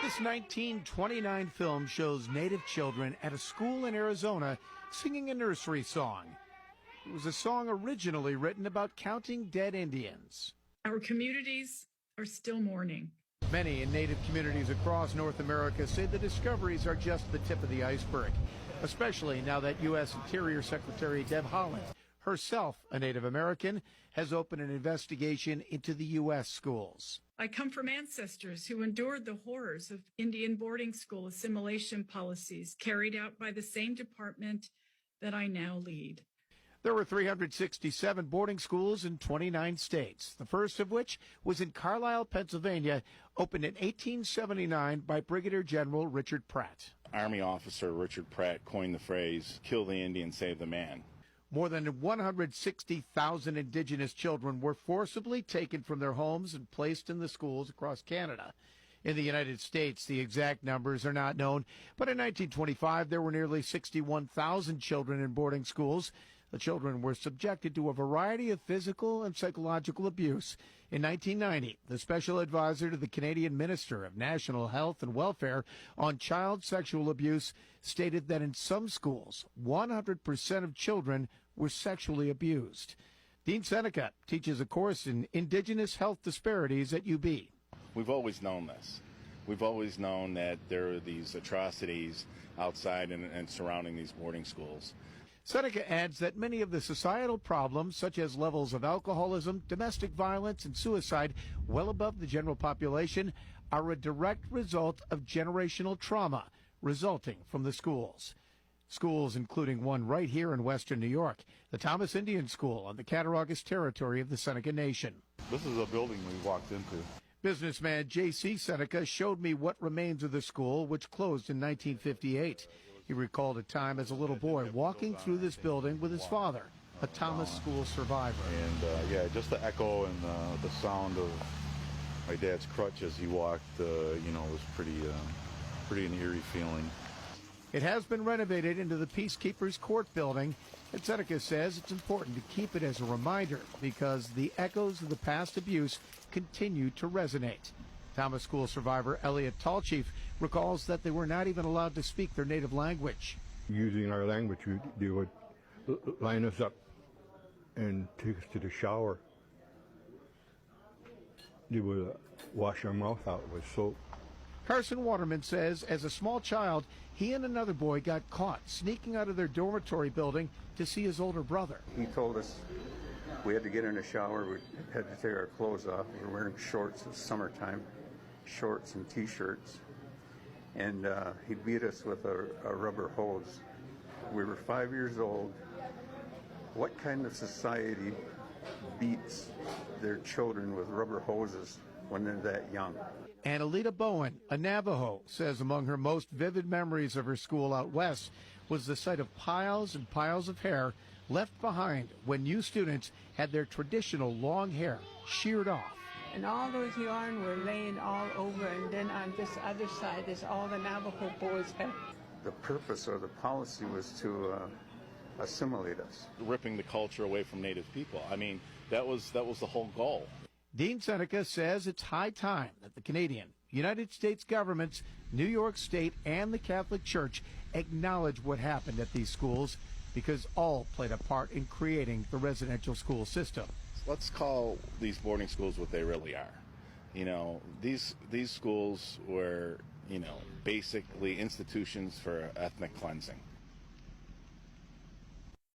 This 1929 film shows Native children at a school in Arizona singing a nursery song. It was a song originally written about counting dead Indians. Our communities are still mourning. Many in Native communities across North America say the discoveries are just the tip of the iceberg, especially now that U.S. Interior Secretary Deb Haaland, herself a Native American, has opened an investigation into the U.S. schools. I come from ancestors who endured the horrors of Indian boarding school assimilation policies carried out by the same department that I now lead. There were 367 boarding schools in 29 states, the first of which was in Carlisle, Pennsylvania, opened in 1879 by Brigadier General Richard Pratt. Army officer Richard Pratt coined the phrase, "Kill the Indian, save the man." More than 160,000 Indigenous children were forcibly taken from their homes and placed in the schools across Canada. In the United States, the exact numbers are not known, but in 1925, there were nearly 61,000 children in boarding schools. The children were subjected to a variety of physical and psychological abuse. In 1990, the special advisor to the Canadian Minister of National Health and Welfare on child sexual abuse stated that in some schools, 100% of children were sexually abused. Dean Seneca teaches a course in Indigenous health disparities at UB. We've always known this. We've always known that there are these atrocities outside and surrounding these boarding schools. Seneca adds that many of the societal problems, such as levels of alcoholism, domestic violence, and suicide, well above the general population, are a direct result of generational trauma resulting from the schools. Schools including one right here in western New York, the Thomas Indian School on the Cattaraugus territory of the Seneca Nation. This is a building we walked into. Businessman J.C. Seneca showed me what remains of the school, which closed in 1958. He recalled a time as a little boy walking through this building with his father, a Thomas School survivor. And just the echo and the sound of my dad's crutch as he walked, was pretty an eerie feeling. It has been renovated into the Peacekeepers Court building, and Seneca says it's important to keep it as a reminder because the echoes of the past abuse continue to resonate. Thomas School survivor Elliot Tallchief recalls that they were not even allowed to speak their native language. Using our language, they would line us up and take us to the shower. They would wash our mouth out with soap. Carson Waterman says as a small child, he and another boy got caught sneaking out of their dormitory building to see his older brother. He told us we had to get in the shower, we had to take our clothes off. We were wearing shorts, it's summertime, shorts and T-shirts. And he beat us with a rubber hose. We were 5 years old. What kind of society beats their children with rubber hoses when they're that young? Annalita Bowen, a Navajo, says among her most vivid memories of her school out west was the sight of piles and piles of hair left behind when new students had their traditional long hair sheared off. And all those yarn were laying all over, and then on this other side is all the Navajo boys had. The purpose or the policy was to assimilate us. Ripping the culture away from Native people. I mean, that was the whole goal. Dean Seneca says it's high time that the Canadian, United States governments, New York State, and the Catholic Church acknowledge what happened at these schools because all played a part in creating the residential school system. Let's call these boarding schools what they really are. These schools were, basically institutions for ethnic cleansing.